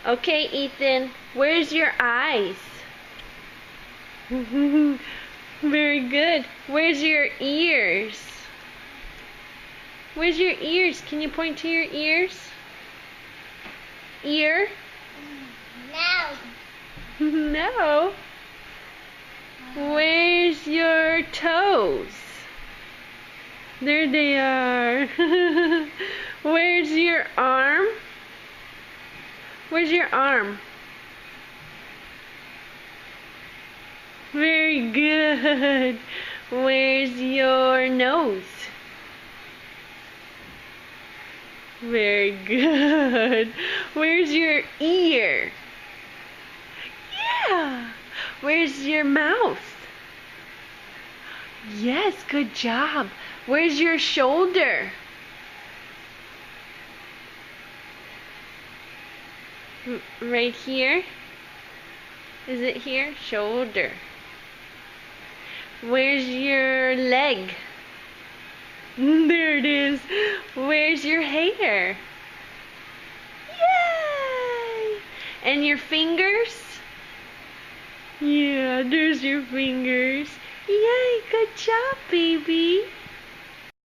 Okay, Ethan, where's your eyes? Very good. Where's your ears? Where's your ears? Can you point to your ears? Ear? No. No. Where's your toes? There they are. Where's your arm? Where's your arm? Very good. Where's your nose? Very good. Where's your ear? Yeah. Where's your mouth? Yes, good job. Where's your shoulder? Right here? Is it here? Shoulder. Where's your leg? There it is. Where's your hair? Yay! And your fingers? Yeah, there's your fingers. Yay, good job, baby.